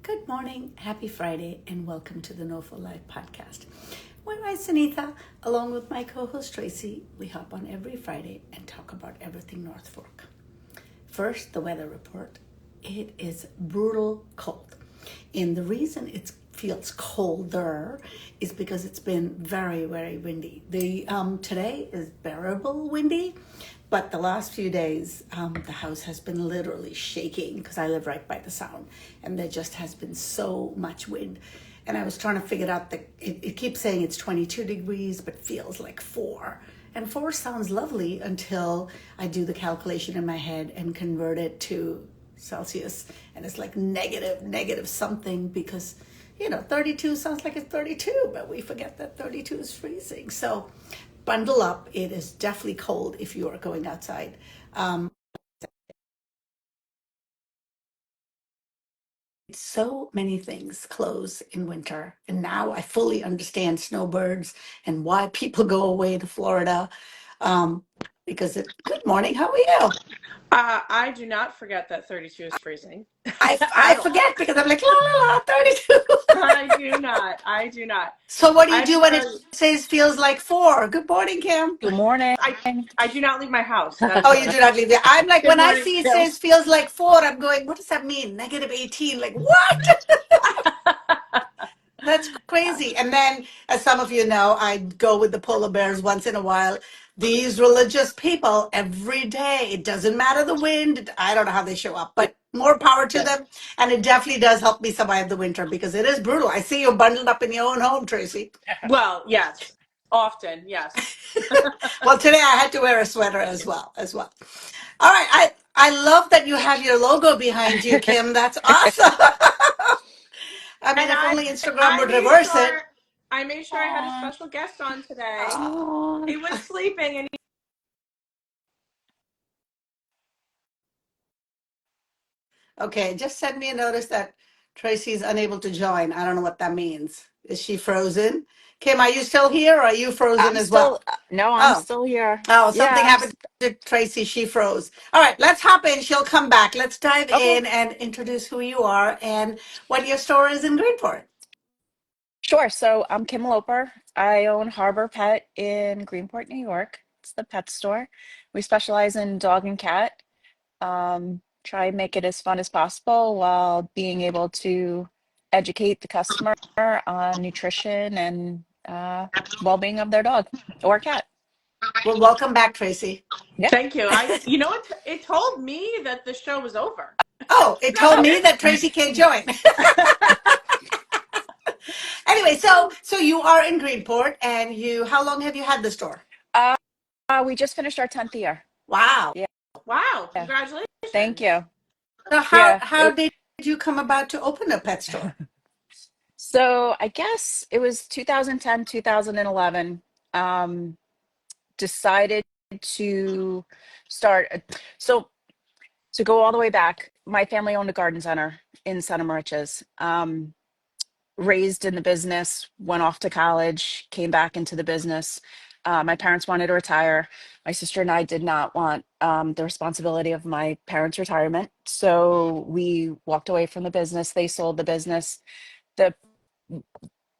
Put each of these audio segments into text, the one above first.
Good morning, happy Friday, and welcome to the NOFO Live podcast. Where I, Sunitha, along with my co-host Tracy, we hop on every Friday and talk about everything North Fork. First, the weather report. It is brutal cold. And the reason it feels colder is because it's been very, very windy. Today is bearable windy, but the last few days, the house has been literally shaking because I live right by the sound, and there just has been so much wind. And I was trying to figure out that it keeps saying it's 22 degrees, but feels like 4. And 4 sounds lovely until I do the calculation in my head and convert it to Celsius, and it's like negative something because 32 sounds like it's 32, but we forget that 32 is freezing. So bundle up. It is definitely cold if you are going outside. So many things close in winter, and now I fully understand snowbirds and why people go away to Florida. Um, because good morning, how are you? I do not forget that 32 is freezing I at all. forget because I'm like, la la la, 32. I do not. I do not. So what do you I have do to when it tell you, says feels like 4? Good morning, Kim. Good morning. I do not leave my house. That is Oh, what you I do not leave there. I'm like, Good when I morning, see it Kim. says feels like 4, I'm going, what does that mean? Negative 18. Like, what? That's crazy. And then, as some of you know, I go with the polar bears once in a while. These religious people, every day, it doesn't matter the wind. I don't know how they show up, but more power to Yeah. them. And it definitely does help me survive the winter because it is brutal. I see you bundled up in your own home, Tracy. Well, yes. Often, yes. Well, today I had to wear a sweater as well. All right, I love that you have your logo behind you, Kim. That's awesome. I mean, And if I only Instagram I would made reverse it. sure I made sure I had a Aw. special guest on today. Oh, He was sleeping and okay, just send me a notice that Tracy's unable to join. I don't know what that means. Is she frozen? Kim, are you still here or are you frozen I'm as well? still, no, I'm Oh, still here. oh, something Yeah, happened to Tracy. She froze. All right, let's hop in. She'll come back. Let's dive okay. in and introduce who you are and what your store is in Greenport. Sure. So I'm Kim Loper. I own Harbor Pet in Greenport, New York. It's the pet store. We specialize in dog and cat. Try and make it as fun as possible while being able to educate the customer on nutrition and well-being of their dog or cat. Well, welcome back, Tracy. Yeah. thank you. You know what? It told me that the show was over. Oh, it told me that Tracy can't join. Anyway, so you are in Greenport, and how long have you had the store? Uh, we just finished our 10th year. Wow. Yeah. Wow, Yeah. Thank congratulations. you. So Yeah. how did you come about to open a pet store? So I guess it was 2010, 2011. Um, Decided to start. So to go all the way back, my family owned a garden center in Center Moriches. Raised in the business, went off to college, came back into the business. My parents wanted to retire. My sister and I did not want the responsibility of my parents' retirement. So we walked away from the business. They sold the business. The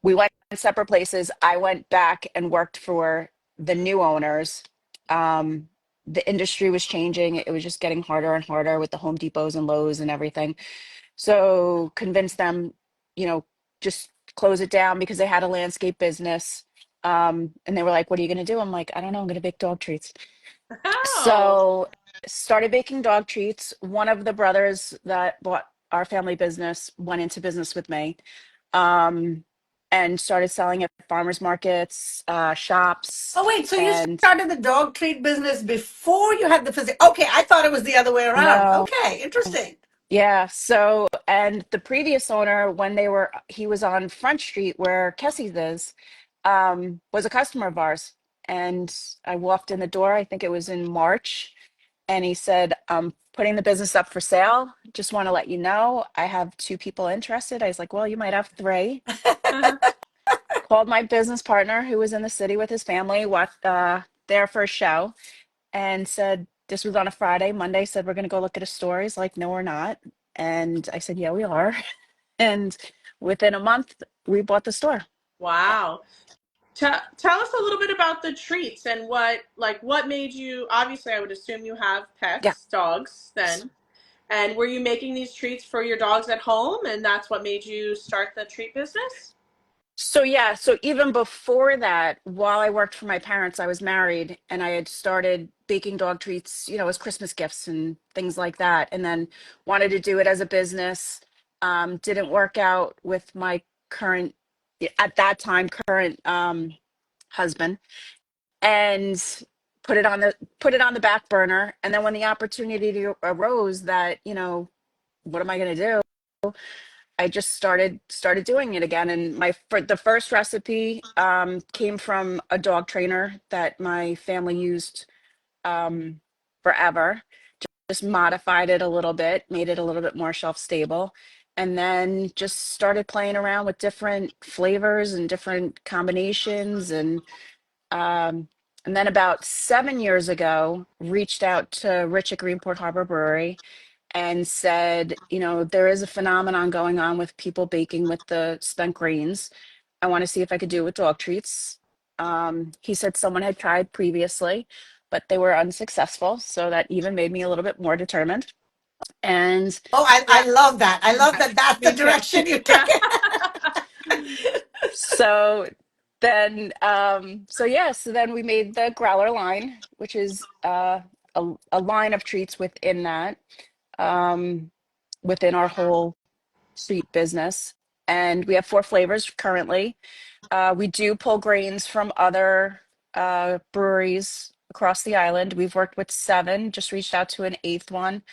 We went separate places. I went back and worked for the new owners. The industry was changing. It was just getting harder and harder with the Home Depots and Lowe's and everything. So convinced them, you know, just close it down because they had a landscape business. And they were like, "What are you going to do?" I'm like, "I don't know. I'm going to bake dog treats." Oh, So started baking dog treats. One of the brothers that bought our family business went into business with me, um, and started selling at farmers markets, shops, Oh, wait, so you and started the dog treat business before you had the physical? Okay, I thought it was the other way around. no, Okay, interesting. yeah. So, and the previous owner, when he was on Front Street where Kessie's is, was a customer of ours. And I walked in the door, I think it was in March, and he said, "I'm putting the business up for sale. Just want to let you know I have 2 people interested." I was like, "Well, you might have 3." Called my business partner who was in the city with his family, watched there for a show, and said, this was on a Friday. Monday said, "We're going to go look at a store." He's like, "No, we're not." And I said, "Yeah, we are." And within a month, we bought the store. Wow. Tell us a little bit about the treats and what made you, obviously I would assume you have Yeah. pets, dogs then. And were you making these treats for your dogs at home and that's what made you start the treat business? So yeah, so even before that, while I worked for my parents, I was married and I had started baking dog treats, as Christmas gifts and things like that. And then wanted to do it as a business. Didn't work out with my current, at that time, current husband, and put it on the back burner. And then when the opportunity arose that, what am I going to do? I just started doing it again. And the first recipe came from a dog trainer that my family used forever. Just modified it a little bit, made it a little bit more shelf stable, and then just started playing around with different flavors and different combinations. And then about 7 years ago, reached out to Rich at Greenport Harbor Brewery and said, there is a phenomenon going on with people baking with the spent grains. I want to see if I could do it with dog treats. He said someone had tried previously, but they were unsuccessful. So that even made me a little bit more determined. And Oh, I love that. I love that that's the Me too. direction you took Yeah. it. so then we made the growler line, which is a line of treats within that, um, within our whole treat business. And we have 4 flavors currently. We do pull grains from other breweries across the island. We've worked with 7, just reached out to an 8th one.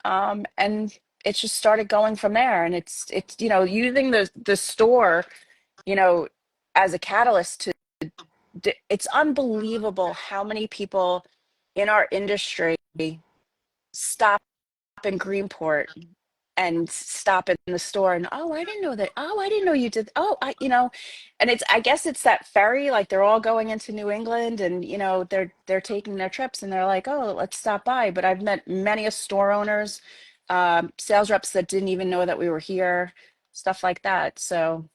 And it's just started going from there. And it's using the store, you know, as a catalyst to it's unbelievable how many people in our industry stop in Greenport and stop in the store and, oh, I didn't know that. Oh, I didn't know you did. Oh, and I guess it's that ferry, like they're all going into New England and, they're taking their trips and they're like, oh, let's stop by. But I've met many a store owners, sales reps that didn't even know that we were here, stuff like that. So,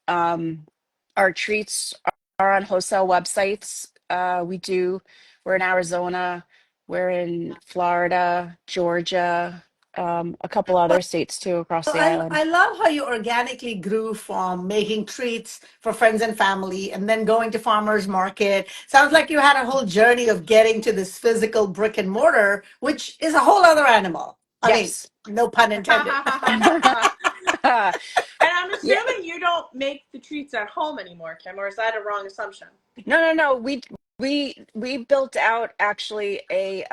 um, our treats are on wholesale websites. We're in Arizona, we're in Florida, Georgia, a couple other states too across Well, the I island. love how you organically grew from making treats for friends and family and then going to farmers market. Sounds like you had a whole journey of getting to this physical brick and mortar, which is a whole other animal. I mean, Yes. no pun intended. No, And I'm yeah. assuming you don't make the treats at home anymore, Kim, or is that a wrong assumption? No. We built out actually a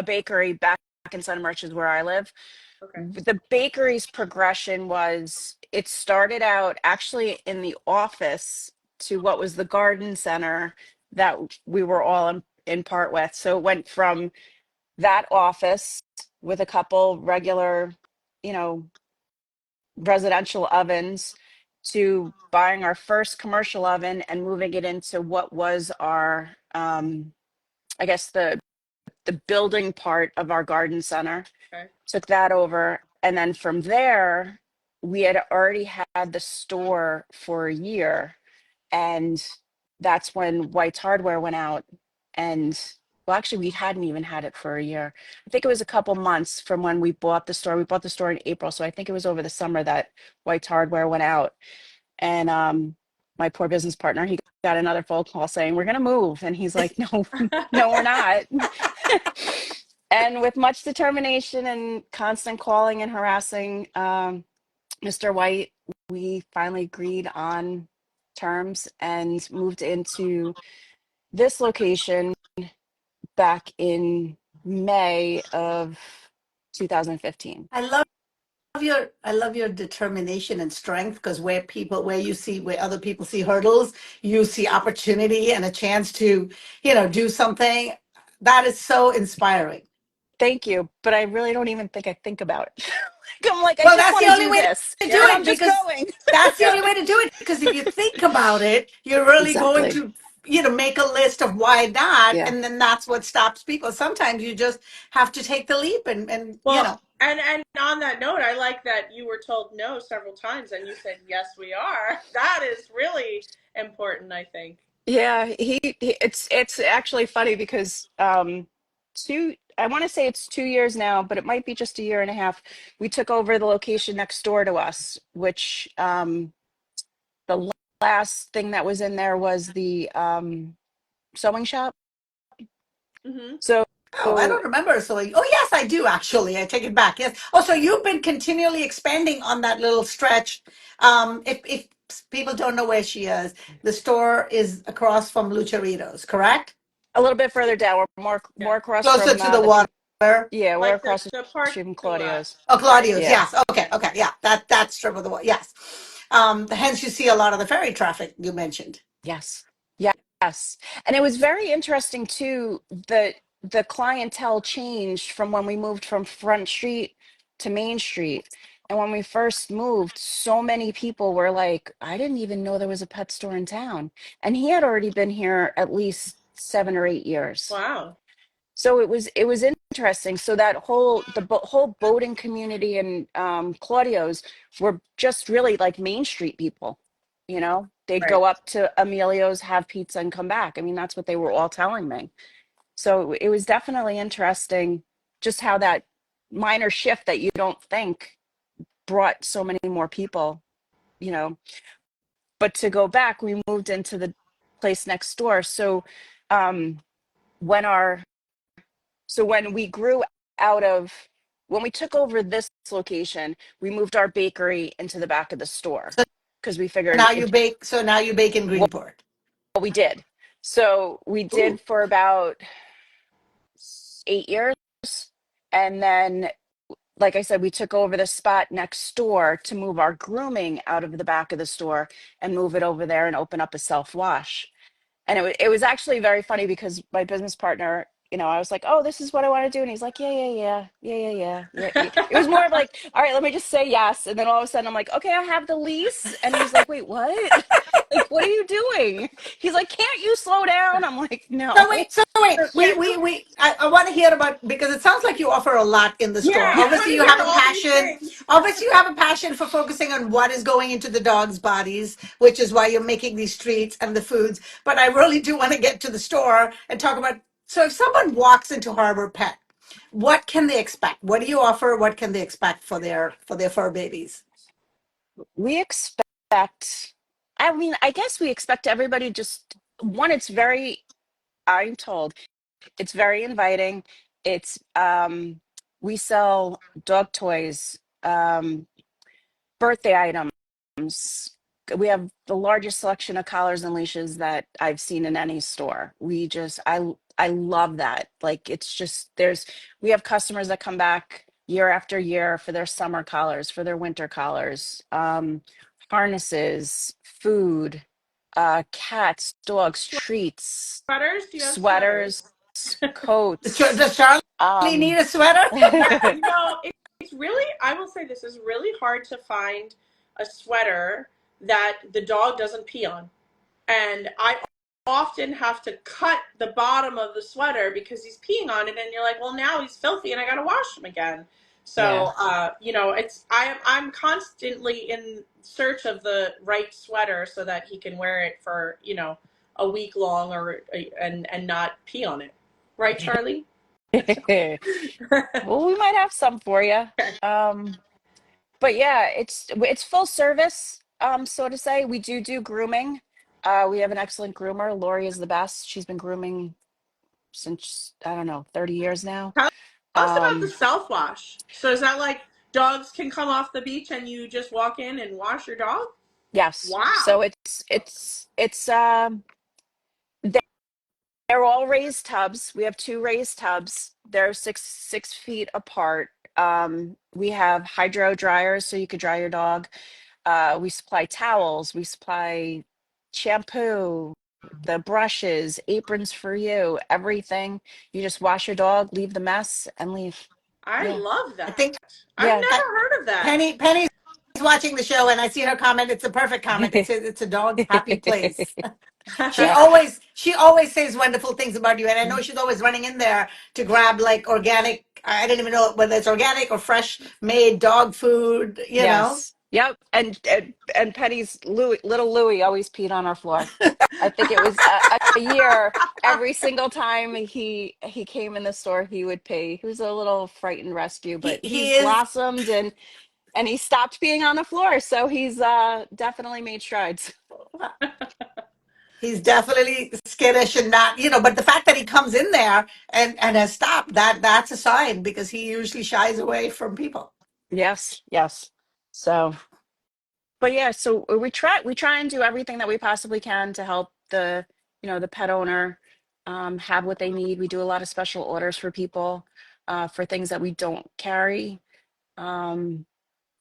bakery back in Sun Merchants where I live. Okay. The bakery's progression was it started out actually in the office to what was the garden center that we were all in part with. So it went from that office with a couple regular, you know, residential ovens to buying our first commercial oven and moving it into what was our, I guess the building part of our garden center. Okay. Took that over. And then from there, we had already had the store for a year. And that's when White's Hardware went out. And well, actually, we hadn't even had it for a year. I think it was a couple months from when we bought the store. We bought the store in April. So I think it was over the summer that White's Hardware went out. And my poor business partner, he got another phone call saying, we're going to move. And he's like, no, no, we're not. And with much determination and constant calling and harassing Mr. White, we finally agreed on terms and moved into this location back in May of 2015. I love your determination and strength because where other people see hurdles, you see opportunity and a chance to, do something. That is so inspiring. Thank you, but I really don't even think I think about it. I'm like, I Well, just that's want the to only do way this, to do and Yeah. I'm it just because going. that's the only way to do it. Because if you think about it, you're really going Exactly. to, make a list of why not, Yeah. and then that's what stops people. Sometimes you just have to take the leap and Well, And on that note, I like that you were told no several times and you said yes we are. That is really important, I think. Yeah, it's actually funny because I want to say it's 2 years now, but it might be just a year and a half. We took over the location next door to us, which the last thing that was in there was the sewing shop. Hmm. So Oh, I don't remember. So, oh yes, I do actually. I take it back. Yes. Oh, so you've been continually expanding on that little stretch. If people don't know where she is, the store is across from Lucharitos, correct? a little bit further down, we're Yeah. more across Closer from to the the people. water. Yeah, we're Like across the the street from parking lot. Claudio's. Oh, Right. Claudio's. Yeah. Yes. Okay. Okay. Yeah. That strip of the water. Yes. Hence, you see a lot of the ferry traffic you mentioned. Yes. Yes. And it was very interesting too, the clientele changed from when we moved from Front Street to Main Street. And when we first moved, so many people were like, I didn't even know there was a pet store in town. And he had already been here at least 7 or 8 years. Wow. So it was interesting. So that whole boating community and Claudio's were just really like Main Street people. They'd Right. go up to Emilio's, have pizza, and come back. I mean, that's what they were all telling me. So it was definitely interesting, just how that minor shift that you don't think brought so many more people. You know, but to go back, we moved into the place next door. So um, when our when we grew out of when we took over this location, we moved our bakery into the back of the store So because we figured now you it bake. So now you bake in what Greenport. we did. So we Ooh. did for about 8 years. And then, like I said, we took over the spot next door to move our grooming out of the back of the store and move it over there and open up a self wash. And it was actually very funny because my business partner, I was like, oh, this is what I want to do. And he's like, yeah, yeah, yeah, yeah, yeah, yeah, yeah. It was more of like, all right, let me just say yes. And then all of a sudden I'm like, okay, I have the lease. And he's like, wait, what? Like, what are you doing? He's like, can't you slow down? I'm like, So no. wait, so wait. Yeah. I want to hear about, because it sounds like you offer a lot in the Yeah. store. I want Obviously, to you hear have a all these passion. things. Obviously, you have a passion for focusing on what is going into the dogs' bodies, which is why you're making these treats and the foods. But I really do want to get to the store and talk about. So, if someone walks into Harbor Pet, what can they expect? What do you offer? What can they expect for their fur babies? We expect, I mean, I guess we expect everybody just, one, I'm told, it's very inviting. We sell dog toys, birthday items. We have the largest selection of collars and leashes that I've seen in any store. I love that. Like, it's just, we have customers that come back year after year for their summer collars, for their winter collars, harnesses, food, cats, dogs, treats, Sweaters? Do you have sweaters, sweaters? coats. Does Charlie need Um, a sweater? Yeah, it's really, I will say this is really hard to find a sweater that the dog doesn't pee on. And I often have to cut the bottom of the sweater because he's peeing on it, and you're like, well, now he's filthy, and I got to wash him again. yeah. So, I'm constantly in search of the right sweater so that he can wear it for a week long and not pee on it. Right, Charlie? Well, we might have some for you. Um, but yeah, it's full service, so to say. We do grooming. We have an excellent groomer. Lori is the best. She's been grooming since, I don't know, 30 years now. Tell us about the Um, self wash. So is that like dogs can come off the beach and you just walk in and wash your dog? yes. So Wow. it's they're all raised tubs. We have two raised tubs. They're 6 feet apart. We have hydro dryers so you could dry your dog. We supply towels, we supply shampoo, the brushes, aprons for you, everything. You just wash your dog, leave the mess, and leave. I Yeah. love I that. think I've Yeah. uh, never heard of that. Penny's watching the show, and I see her comment. It's a perfect comment. It's a dog's happy place. Yeah. She always says wonderful things about you, and I know she's always running in there to grab like organic. I don't even know whether it's organic or fresh made dog food. You know, Yes. Yep. And Penny's little Louie always peed on our floor. I think it was a year. Every single time he came in the store, he would pee. He was a little frightened rescue, but he he's is. blossomed and he stopped being on the floor. So he's definitely made strides. He's definitely skittish and not, but the fact that he comes in there and has stopped, that's a sign because he usually shies away from people. Yes. Yes. So, but yeah, so we try and do everything that we possibly can to help the pet owner have what they need. We do a lot of special orders for people for things that we don't carry. Um,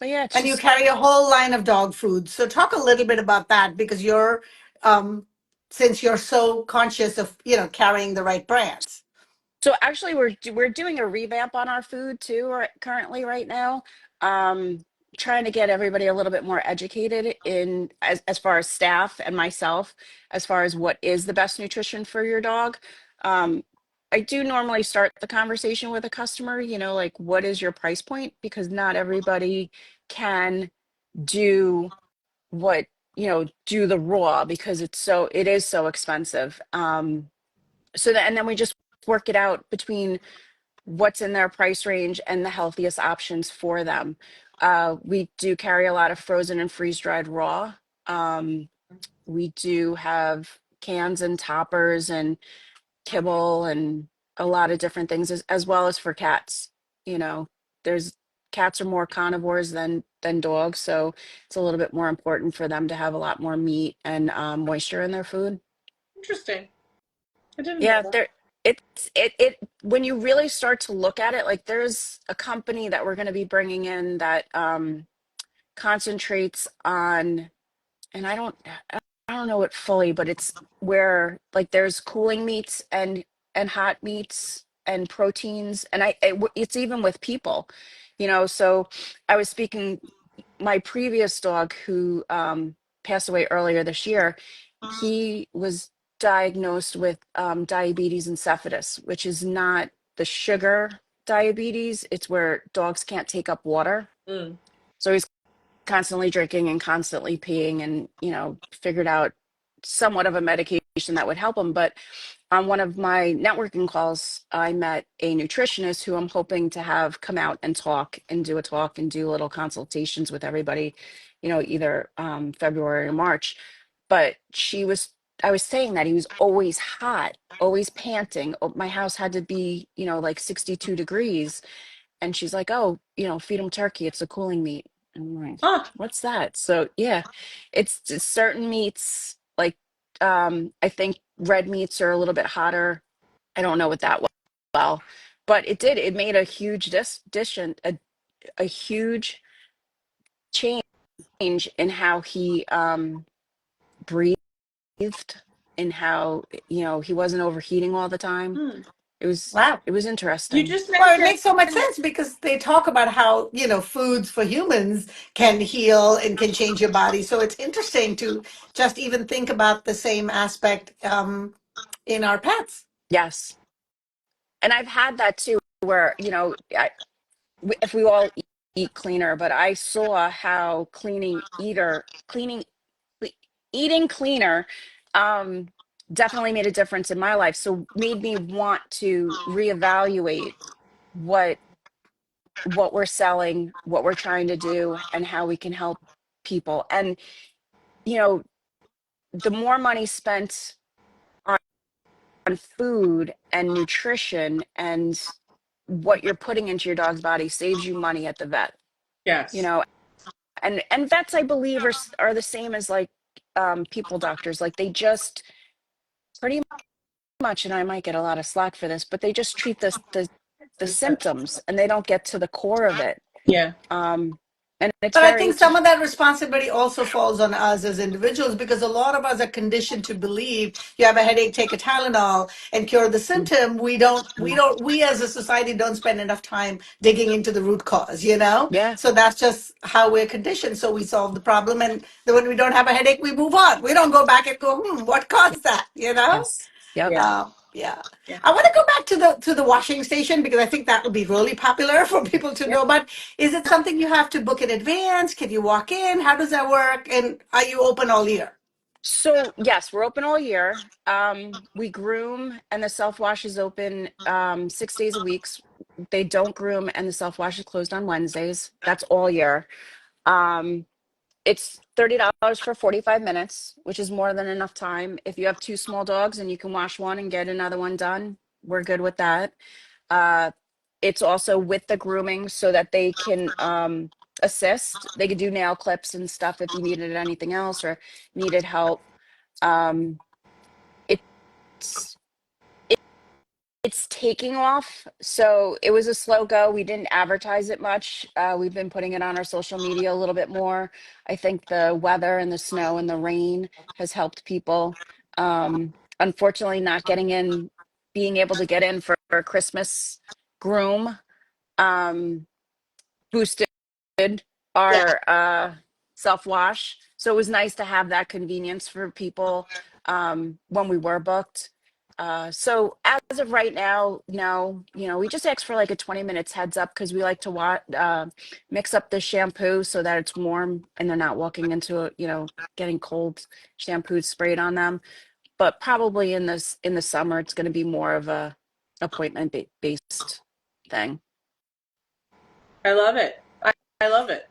but yeah, it's And you just carry a whole line of dog food. So talk a little bit about that because um, since you're so conscious of, carrying the right brands. so actually we're doing a revamp on our food too currently right now. Um, Trying to get everybody a little bit more educated in as far as staff and myself as far as what is the best nutrition for your dog. Um, I do normally start the conversation with a customer, like what is your price point? Because not everybody can do what, do the raw because it is so expensive. And then we just work it out between what's in their price range and the healthiest options for them. We do carry a lot of frozen and freeze dried raw. Um, we do have cans and toppers and kibble and a lot of different things as well as for cats. You know, there's cats are more carnivores than dogs, so it's a little bit more important for them to have a lot more meat and moisture in their food. Interesting. I didn't know Yeah, that. there it when you really start to look at it, like there's a company that we're going to be bringing in that concentrates on, and I don't know it fully, but it's where like there's cooling meats and hot meats and proteins, and it's even with people, so I was speaking my previous dog who passed away earlier this year. He was diagnosed with diabetes insipidus, which is not the sugar diabetes. It's where dogs can't take up water. Mm. So he's constantly drinking and constantly peeing and, figured out somewhat of a medication that would help him. But on one of my networking calls, I met a nutritionist who I'm hoping to have come out and talk and do little consultations with everybody, either February or March. But I was saying that he was always hot, always panting. Oh, my house had to be, like 62 degrees. And she's like, oh, feed him turkey. It's a cooling meat. I'm like, Ah, what's that? So yeah, it's certain meats like I think red meats are a little bit hotter. I don't know what that was well, but it made a huge dish and a huge change in how he breathed, and how he wasn't overheating all the time. hmm. It was Wow. it was You interesting. just Well, it mentioned makes so much sense because they talk about how, foods for humans can heal and can change your body. So it's interesting to just even think about the same aspect in our pets. Yes, and I've had that too, where if we all eat cleaner, but I saw how cleaning cle- eating cleaner um definitely made a difference in my life, so made me want to reevaluate what we're selling, what we're trying to do, and how we can help people. And you know the more money spent on food and nutrition and what you're putting into your dog's body saves you money at the vet. you yes. know and vets, I believe, are the same as like people doctors. Like they just pretty much, and I might get a lot of slack for this, but they just treat the symptoms and they don't get to the core of it. Yeah. um and it's But I think very some of that responsibility also falls on us as individuals because a lot of us are conditioned to believe you have a headache, take a Tylenol and cure the symptom. We as a society don't spend enough time digging into the root cause, you know? yeah. So that's just how we're conditioned. So we solve the problem. And then when we don't have a headache, we move on. We don't go back and go, what caused that, you know? Yes. Yep. Yeah. Yeah. Yeah. I want to go back to the washing station because I think that would be really popular for people to Yeah. know. But is it something you have to book in advance? Can you walk in? How does that work? And are you open all year? So yes, we're open all year. We groom and the self-wash is open 6 days a week. They don't groom and the self-wash is closed on Wednesdays. That's all year. Um, it's $30 for 45 minutes, which is more than enough time. If you have two small dogs and you can wash one and get another one done, we're good with that. Uh, it's also with the grooming so that they can assist. They could do nail clips and stuff if you needed anything else or needed help. Um, it's it's taking off. So it was a slow go. We didn't advertise it much. We've been putting it on our social media a little bit more. I think the weather and the snow and the rain has helped people. Unfortunately, not getting in, being able to get in for a Christmas groom um, boosted Yeah. our self wash. So it was nice to have that convenience for people when we were booked. So as of right now, no, we just ask for like a 20 minutes heads up because we like to mix up the shampoo so that it's warm and they're not walking into getting cold shampoo sprayed on them. But probably in the summer, it's going to be more of a based thing. I love it. I love it.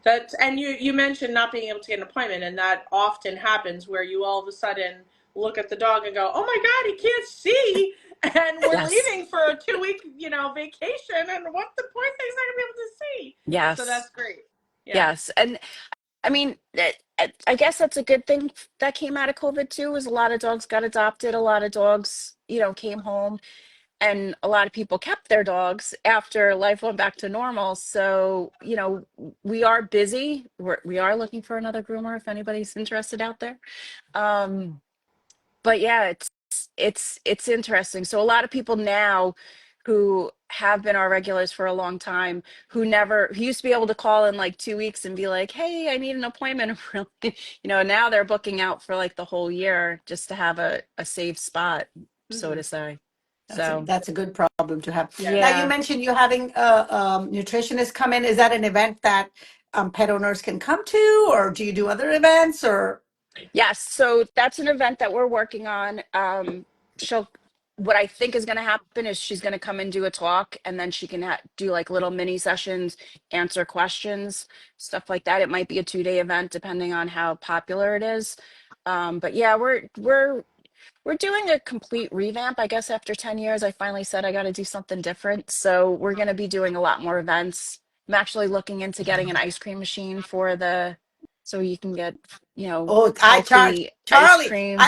That's and you mentioned not being able to get an appointment, and that often happens where you all of a sudden look at the dog and go, "Oh my God, he can't see," and we're Yes. leaving for a 2 week vacation, and what the point is he's not gonna be able to see. So Yes. that's great. Yeah. Yes. And I mean, I guess that's a good thing that came out of COVID too, is a lot of dogs got adopted. A lot of dogs, came home and a lot of people kept their dogs after life went back to normal. So, we are busy. We are looking for another groomer if anybody's interested out there. Um, but yeah, it's interesting. So a lot of people now who have been our regulars for a long time who used to be able to call in like 2 weeks and be like, hey, I need an appointment. Really, now they're booking out for like the whole year just to have a safe spot, so Hmm. to say. That's a So that's a good problem to have. Now Yes. you yeah. mentioned you having a nutritionist come in. Is that an event that pet owners can come to, or do you do other events? Or Yes, so that's an event that we're working on. She'll, what I think is going to happen is she's going to come and do a talk, and then she can do like little mini sessions, answer questions, stuff like that. It might be a 2-day event depending on how popular it is. But yeah, we're doing a complete revamp. I guess after 10 years, I finally said I got to do something different. So we're going to be doing a lot more events. I'm actually looking into getting an ice cream machine so you can get, oh, healthy ice Charlie, cream.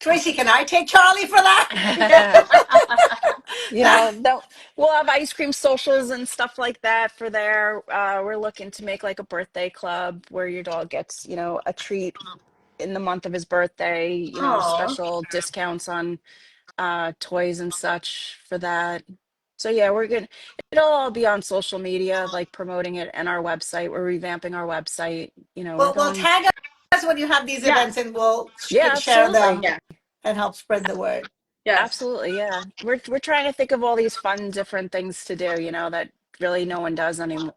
Tracy, can I take Charlie for that? That We'll have ice cream socials and stuff like that for there. We're looking to make like a birthday club where your dog gets, a treat in the month of his birthday, Oh, special discounts on toys and such for that. So yeah, we're good. It'll all be on social media, like promoting it and our website. We're revamping our website. We're well, going. tag us when you have these yeah. events, and we'll Yeah, share absolutely. them Yeah. and help spread the word. Yes. Absolutely, yeah. We're trying to think of all these fun different things to do, that really no one does anymore.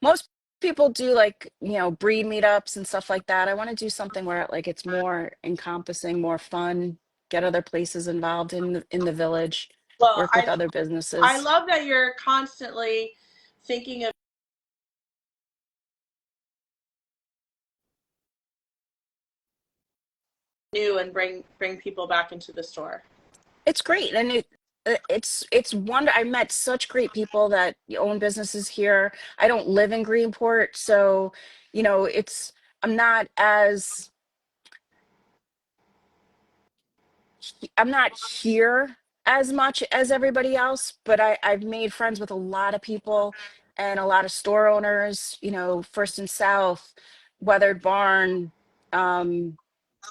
Most people do like, breed meetups and stuff like that. I want to do something where like it's more encompassing, more fun, get other places involved in the village, Well, work with other I businesses. love that you're constantly thinking of new and bring people back into the store. It's great, and it's wonder. I met such great people that own businesses here. I don't live in Greenport, so it's I'm not as I'm not here as much as everybody else, but I've made friends with a lot of people and a lot of store owners, you know, First and South, Weathered Barn, um,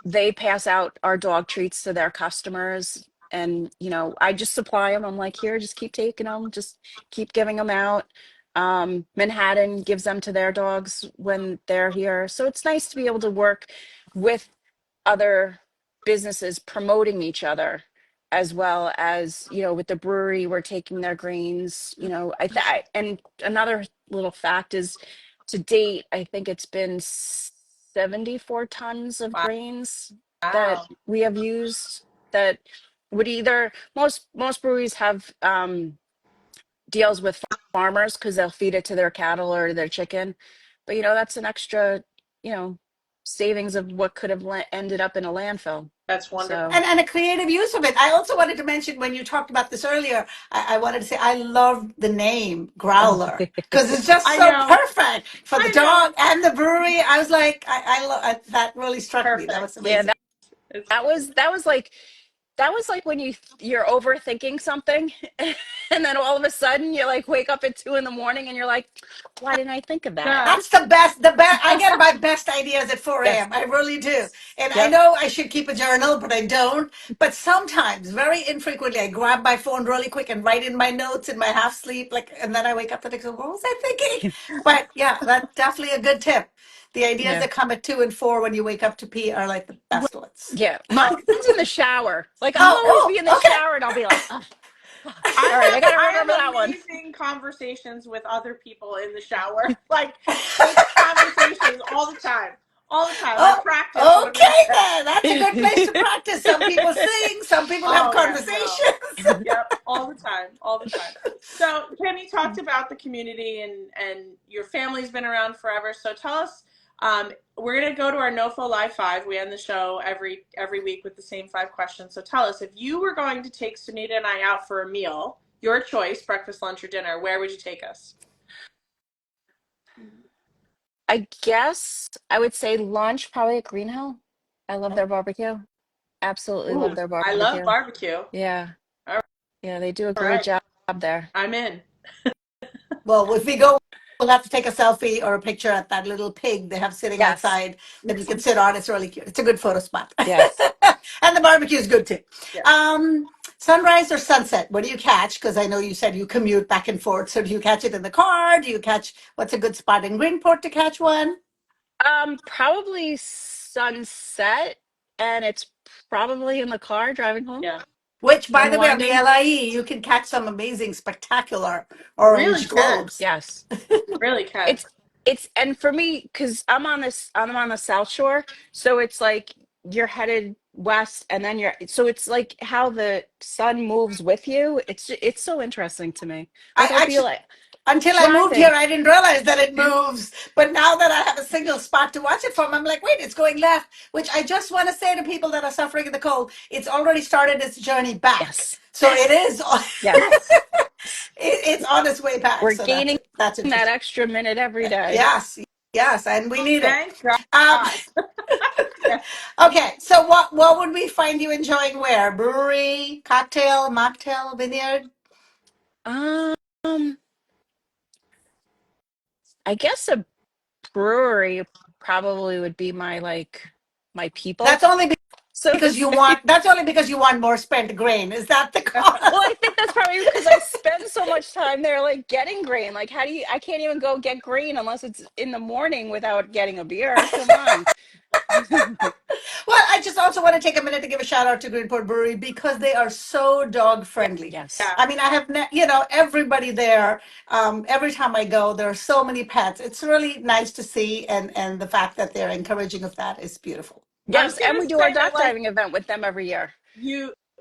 they pass out our dog treats to their customers. And, you know, I just supply them. I'm like, here, just keep taking them, just keep giving them out. Manhattan gives them to their dogs when they're here. So it's nice to be able to work with other businesses promoting each other, as well as, you know, with the brewery, we're taking their grains, you know, and another little fact is, to date, I think it's been 74 tons of grains that Wow. we have used, that would either, most breweries have deals with farmers because they'll feed it to their cattle or their chicken. But, you know, that's an extra, you know, savings of what could have ended up in a landfill. That's wonderful. So, And a creative use of it. I also wanted to mention, when you talked about this earlier, I wanted to say I loved the name Growler because it's just I so know. perfect for the I know. dog and the brewery. I was like, that really struck me. That Perfect. was yeah, amazing. It's that was like when you're overthinking something, and then all of a sudden you like wake up at 2 in the morning and you're like, why didn't I think of that? yeah. That's the best. The best. I get my best ideas at 4 Yes. a.m. I really do. And I Yep. know I should keep a journal, but I don't. But sometimes, very infrequently, I grab my phone really quick and write in my notes in my half sleep, like, and then I wake up the next day. What was I thinking? But yeah, that's definitely a good tip. The ideas Yeah. that come at 2 and 4 when you wake up to pee are like the best ones. Yeah. I Mine's in the shower. Like I'll always Oh, be in the oh, okay. shower and I'll be like, oh, fuck. I All right, I have gotta I remember have that one. amazing conversations with other people in the shower. Like deep conversations all the time. All the time. I practice Oh, what I'm gonna okay say. then. That's a good place to practice. Some people sing, some people have Oh yeah, no. conversations. Yep, all the time, all the time. So, Kim, you talked about the community and your family's been around forever. So, tell us. We're gonna go to our NOFO Live 5. We end the show every week with the same 5 questions. So, tell us, if you were going to take Sunita and I out for a meal, your choice, breakfast, lunch, or dinner, where would you take us? I guess I would say lunch, probably at Green Hill. I love their barbecue. Absolutely love Ooh, their I love barbecue. barbecue. Yeah. All Yeah, they do a great right, job there. I'm in. Well, if we go, we'll have to take a selfie or a picture at that little pig they have sitting Yes. outside that you can sit on. It's really cute. It's a good photo spot. Yes. And the barbecue is good too. Yeah. Sunrise or sunset? What do you catch? Because I know you said you commute back and forth. So do you catch it in the car? Do you catch, what's a good spot in Greenport to catch one? Probably sunset, and it's probably in the car driving home, Yeah. Which, by the way, on the unwinding. LIE, you can catch some amazing, spectacular Really orange can. globes. Yes. Really can. It's and for me, because I'm on the South Shore, so it's like you're headed west, and then so it's like how the sun moves with you. It's so interesting to me. Like I I'll be actually, like until I moved here, driving. I didn't realize that it moves. But now that I have a single spot to watch it from, I'm like, wait, it's going left. Which I just want to say to people that are suffering in the cold, it's already started its journey back. Yes. So it is, Yes. it's on its way back. We're So gaining that's that interesting. extra minute every day. Yes, yes, and we need it. Thank Um, God. Yeah. okay, so what would we find you enjoying where? Brewery, cocktail, mocktail, vineyard? Um, I guess a brewery probably would be my my That's people, only so to because you say. want. That's only because you want more spent grain. Is that the cause? Well, I think that's probably because I spend so much time there, like getting grain. Like, I can't even go get grain unless it's in the morning without getting a beer. Come on. Well, I just also want to take a minute to give a shout out to Greenport Brewery because they are so dog friendly. Yes. Yeah. I mean, I have, everybody there. Every time I go, there are so many pets. It's really nice to see, and the fact that they're encouraging of that is beautiful. I was Yes. And gonna we do our say that dock like diving event with them every year.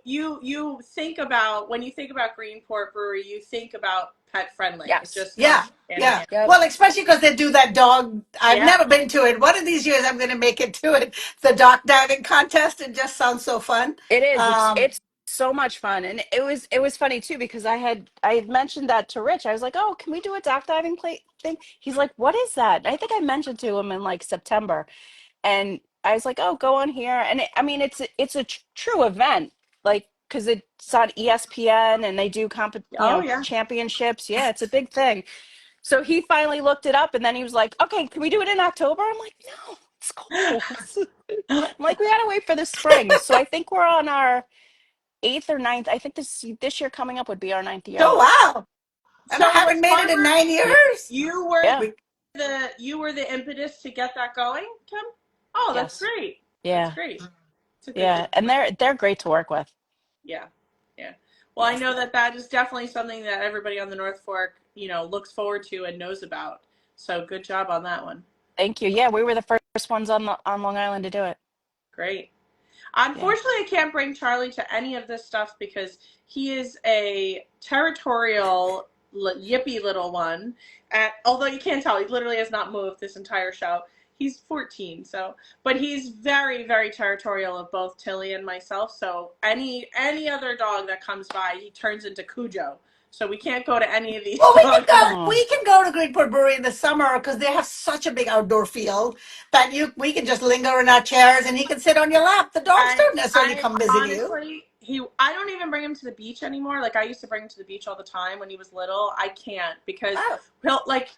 you you think about when you think about Greenport Brewery, you think about pet friendly. It Yes. just Yeah, comes hand in yeah. hand. Yep. Well, especially because they do that dog. I've Yeah. never been to it. One of these years, I'm going to make it to it. The dog diving contest. It just sounds so fun. It is. Um, It's so much fun. And it was funny too, because I had mentioned that to Rich. I was like, oh, can we do a dock diving play thing? He's like, what is that? I think I mentioned to him in like September. And I was like, "Oh, go on here." And I mean, it's a true event, like because it's on ESPN and they do Oh yeah. championships. Yeah, it's a big thing. So he finally looked it up and then he was like, okay, can we do it in October? I'm like, no, it's cold. I'm like, we gotta wait for the spring. So I think we're on our eighth or ninth. I think this year coming up would be our ninth year. Oh, wow. And I So was haven't made it in Farmer, 9 years. you were Yeah. the impetus to get that going, Kim? Oh, that's Yes. great. That's Yeah. great. It's a good Yeah. thing. And they're great to work with. Yeah. Yeah. Well, I Yes. know that is definitely something that everybody on the North Fork, looks forward to and knows about. So good job on that one. Thank you. Yeah, we were the first ones on Long Island to do it. Great. Yeah. Unfortunately, I can't bring Charlie to any of this stuff because he is a territorial, yippy little one. And although you can't tell, he literally has not moved this entire show. He's 14, but he's very, very territorial of both Tilly and myself. So any other dog that comes by, he turns into Cujo. So we can't go to any of these Well, dogs. Oh, we can go to Greenport Brewery in the summer because they have such a big outdoor field that we can just linger in our chairs and he can sit on your lap. The dogs I don't necessarily I come visit you. honestly I don't even bring him to the beach anymore. Like I used to bring him to the beach all the time when he was little. I can't because Oh,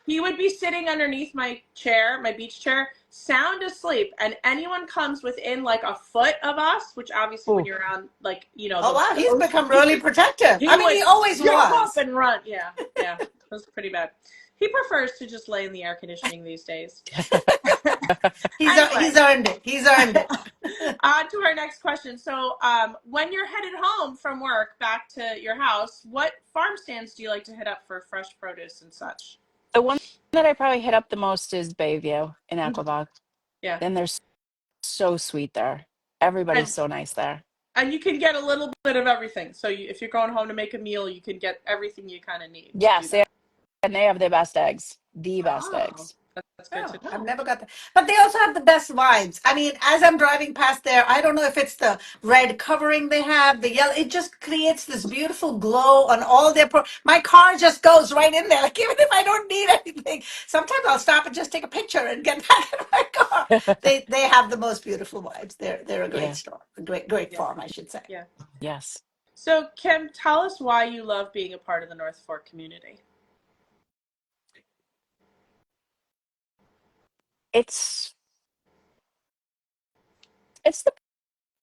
he would be sitting underneath my chair, my beach chair, sound asleep, and anyone comes within like a foot of us, which obviously when ooh. you're around like, oh wow, the he's ocean become really beaches, protective. he I mean, would he always jump up was. and run. Yeah, yeah. It was pretty bad. He prefers to just lay in the air conditioning these days. He's Anyway, earned it. He's earned it. on to our next question. So, when you're headed home from work back to your house, what farm stands do you like to hit up for fresh produce and such? The one that I probably hit up the most is Bayview in Mhm. Aquabog. Yeah, And they're so sweet there. Everybody's and so nice there. you can get a little bit of everything. So, if you're going home to make a meal, you can get everything you kind of need to do Yes, that. and they have the best eggs. The best Oh, eggs. that's good Oh, to I've know. never got that. But they also have the best vibes. I mean, as I'm driving past there, I don't know if it's the red covering they have, the yellow. It just creates this beautiful glow on all their. My car just goes right in there. Like even if I don't need anything, sometimes I'll stop and just take a picture and get back in my car. They have the most beautiful vibes. They're a great Yeah. store, a great Yeah, farm, I should say. yeah. Yes. So, Kim, tell us why you love being a part of the North Fork community. It's the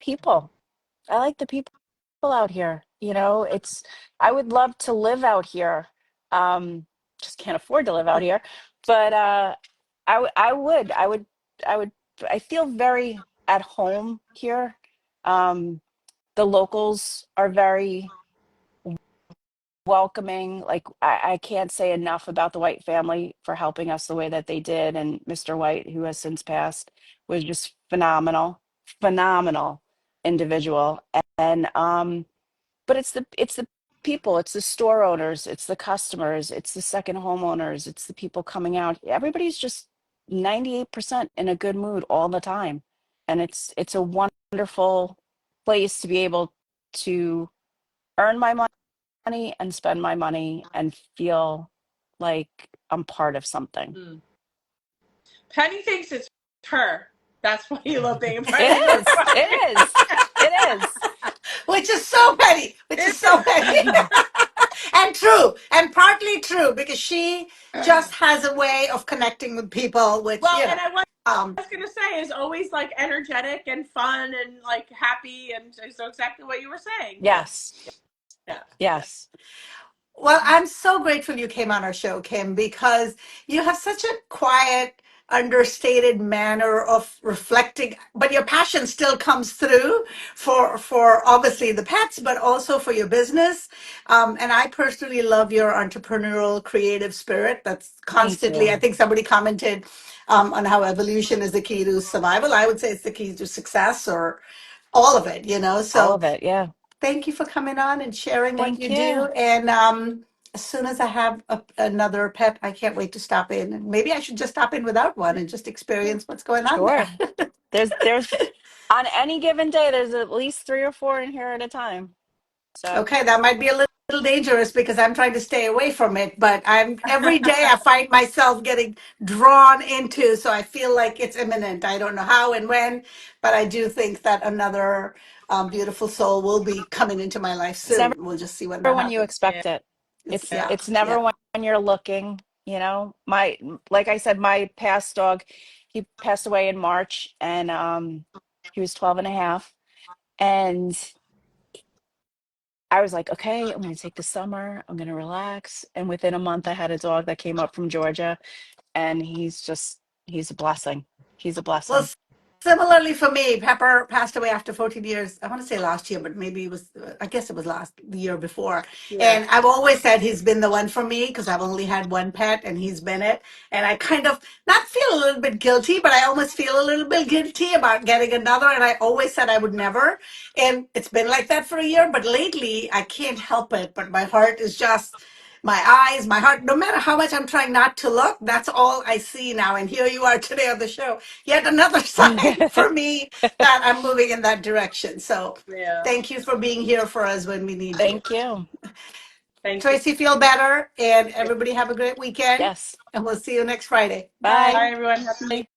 people. I like the people out here. I would love to live out here. Um, just can't afford to live out here. But I would I feel very at home here. Um, the locals are very welcoming. Like I can't say enough about the White family for helping us the way that they did. And Mr. White, who has since passed, was just phenomenal individual. And but it's the people, it's the store owners, it's the customers, it's the second homeowners, it's the people coming out. Everybody's just 98% in a good mood all the time. And it's a wonderful place to be able to earn my money and spend my money and feel like I'm part of something. Mm. Penny thinks it's her. That's why you love being a part It of the North is. Fork. It is. It is. Which is so petty. Which is so petty. And true, and partly true, because she just has a way of connecting with people, which Well, and I was um, gonna say is always like energetic and fun and like happy, and so exactly what you were saying. Yeah, Yes. yeah, yeah. Yes. well, I'm so grateful you came on our show, Kim, because you have such a quiet, understated manner of reflecting, but your passion still comes through for obviously the pets, but also for your business. And I personally love your entrepreneurial, creative spirit. That's Thank constantly. I you. think somebody commented on how evolution is the key to survival. I would say it's the key to success, or all of it. All So of it. Yeah. thank you for coming on and sharing what Thank you do. you. And as soon as I have another pet, I can't wait to stop in. And maybe I should just stop in without one and just experience what's going on there. Sure. There's on any given day, there's at least 3 or 4 in here at a time. So Okay, that might be a little dangerous because I'm trying to stay away from it, but I'm every day I find myself getting drawn into, so I feel like it's imminent. I don't know how and when, but I do think that another beautiful soul will be coming into my life it's never soon. We'll just see when that when you happens. Yeah, expect it. It's It's yeah, it's never yeah. when you're looking. You know, like I said, my past dog, he passed away in March, and he was 12 and a half. And I was like, okay, I'm going to take the summer. I'm going to relax. And within a month, I had a dog that came up from Georgia, and he's a blessing. He's a Well, blessing. similarly for me, Pepper passed away after 14 years. I want to say last year, but maybe it was, I guess it was the year before. Yeah. And I've always said he's been the one for me because I've only had one pet and he's been it. And I kind of not feel a little bit guilty, but I almost feel a little bit guilty about getting another. And I always said I would never. And it's been like that for a year. But lately, I can't help it. But my heart is just, my eyes, my heart, no matter how much I'm trying not to look, that's all I see now. And here you are today on the show. Yet another sign for me that I'm moving in that direction. So Yeah. thank you for being here for us when we need you. Thank you. Thank you. Tracy, feel better. And everybody have a great weekend. Yes. And we'll see you next Friday. Bye. Bye. Bye, everyone. Happy